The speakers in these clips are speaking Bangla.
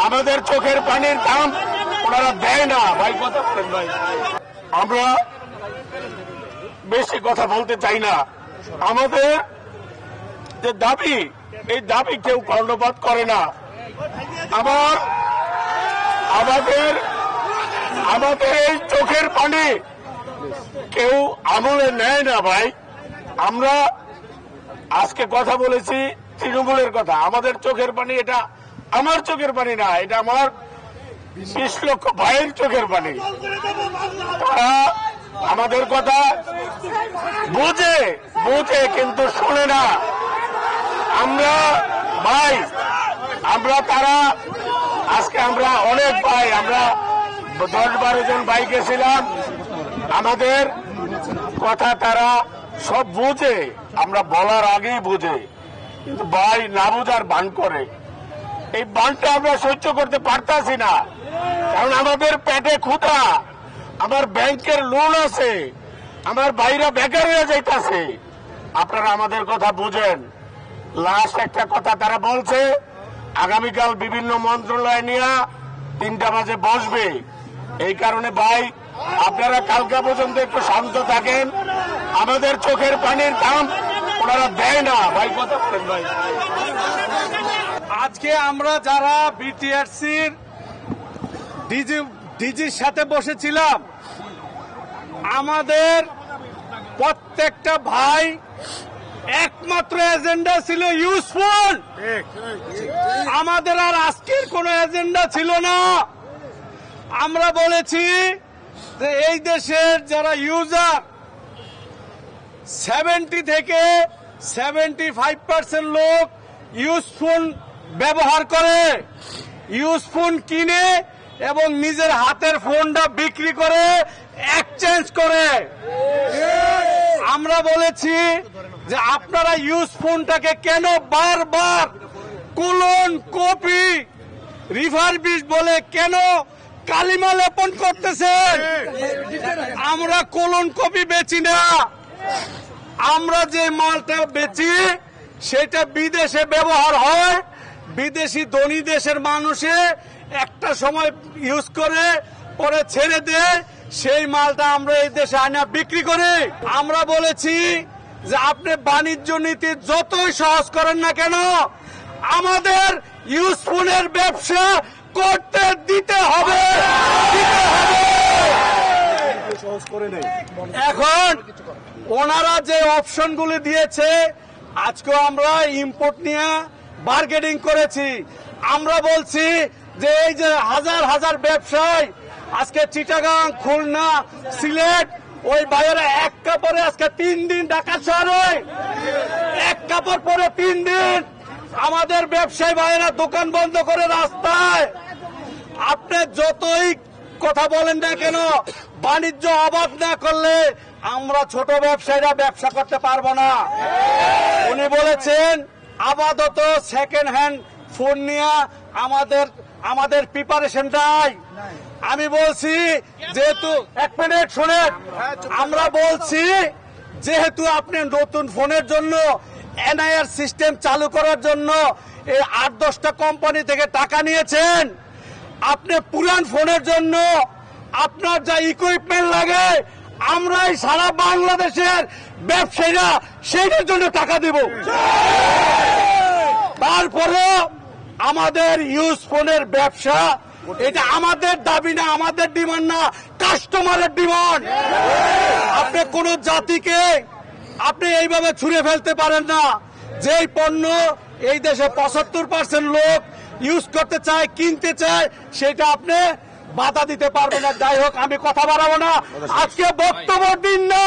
আমাদের চোখের পানির দাম ওনারা দেয় না। ভাই কথা বলেন ভাই, আমরা বেশি কথা বলতে চাই না। আমাদের যে দাবি, এই দাবি কেউ কর্ণপাত করে না। আমাদের এই চোখের পানি কেউ আমলে নেয় না ভাই। আমরা আজকে কথা বলেছি তৃণমূলের কথা। আমাদের চোখের পানি এটা আমার চোখের পানি না, এটা আমার 20 লক্ষ ভাইয়ের চোখের পানি। তারা আমাদের কথা বুঝে কিন্তু শোনে না। আজকে আমরা অনেক ভাই, আমরা 10-12 জন ভাই গেছিলাম। আমাদের কথা তারা সব বুঝে, আমরা বলার আগেই বুঝে, কিন্তু ভাই না বুঝার বান করে। এই বানটা আমরা সহ্য করতে পারতাছি না, কারণ আমাদের পেটে ক্ষুধা, আমার ব্যাংকের লোন আছে, আমার ভাইরা বেকার হয়ে যাইতাছে। আপনারা আমাদের কথা বুঝেন। লাস্ট একটা কথা তারা বলছে, আগামীকাল বিভিন্ন মন্ত্রণালয় নিয়ে 3টা বাজে বসবে। এই কারণে ভাই আপনারা কালকা পর্যন্ত একটু শান্ত থাকেন। আমাদের চোখের পানির দাম ওনারা দেয় না। ভাই কথা বলেন ভাই। আজকে আমরা যারা বিটিআরসির ডিজির সাথে বসেছিলাম, আমাদের প্রত্যেকটা ভাই একমাত্র এজেন্ডা ছিল ইউজফুল। আমাদের আর আজকের কোনো এজেন্ডা ছিল না। আমরা বলেছি যে এই দেশের যারা ইউজার 70 থেকে 75% লোক ইউজফোন ব্যবহার করে, ইউজফোন কিনে এবং নিজের হাতের ফোনটা বিক্রি করে এক্সচেঞ্জ করে। আমরা বলেছি যে আপনারা ইউজ ফোনটাকে কেন বারবার কোলন কপি রিফারবিশ বলে কেন কালিমা লেপন করতেছেন? আমরা কোলন কপি বেচি না। আমরা যে মালটা বেচি সেটা বিদেশে ব্যবহার হয়, বিদেশি ধনী দেশের মানুষে একটা সময় ইউজ করে পরে ছেড়ে দেয়, সেই মালটা আমরা এই দেশে আনা বিক্রি করি। আমরা বলেছি যে আপনি বাণিজ্য নীতি যতই সহজ করেন না কেন, আমাদের ইউজ ফোনের ব্যবসা করতে দিতে হবে। এখন ওনারা যে অপশনগুলি দিয়েছে, আজকে আমরা ইম্পোর্ট নিয়ে বার্গেনিং করেছি। আমরা বলছি যে এই যে হাজার হাজার ব্যবসায়ী আজকে চিটাগাং, খুলনা, সিলেট, ওই বাইরে এক কাপড়ে আজকে 3 দিন ঢাকা শহরে এক কাপড় পরে 3 দিন আমাদের ব্যবসায়ী ভাইয়েরা দোকান বন্ধ করে রাস্তায়। আপনি যতই কথা বলেন না কেন, বাণিজ্য অবাধ না করলে আমরা ছোট ব্যবসায়ীরা ব্যবসা করতে পারবো না। উনি বলেছেন আপাতত সেকেন্ড হ্যান্ড ফোন নিয়ে আমাদের প্রিপারেশনটাই। আমি বলছি যেহেতু 1 মিনিট শুনেন, আমরা বলছি যেহেতু আপনি নতুন ফোনের জন্য এনআইআর সিস্টেম চালু করার জন্য এই 8-10টা কোম্পানি থেকে টাকা নিয়েছেন, আপনি পুরান ফোনের জন্য আপনার যা ইকুইপমেন্ট লাগে আমরাই সারা বাংলাদেশের ব্যবসায়ীরা সেইটার জন্য টাকা দেব। তারপরে আমাদের ইউজ ফোনের ব্যবসা, এটা আমাদের দাবি না, আমাদের ডিমান্ড না, কাস্টমারের ডিমান্ড। আপনি কোন জাতিকে আপনি এইভাবে ছুঁড়ে ফেলতে পারেন না। যেই পণ্য এই দেশে 75% লোক ইউজ করতে চায়, কিনতে চায়, সেটা আপনি বাধা দিতে পারবেন না। যাই হোক, আমি কথা বাড়াবো না। আজকে বক্তব্য দিন না,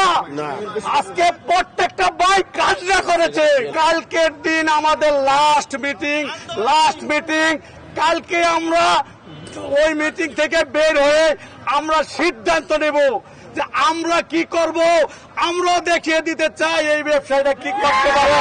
আজকে প্রত্যেকটা বাইক কাজরা করেছে। কালকের দিন আমাদের লাস্ট মিটিং। কালকে আমরা ওই মিটিং থেকে বের হয়ে আমরা সিদ্ধান্ত নেব যে আমরা কি করব। আমরা দেখিয়ে দিতে চাই এই ব্যবসায়ীরা কি করতে পারে।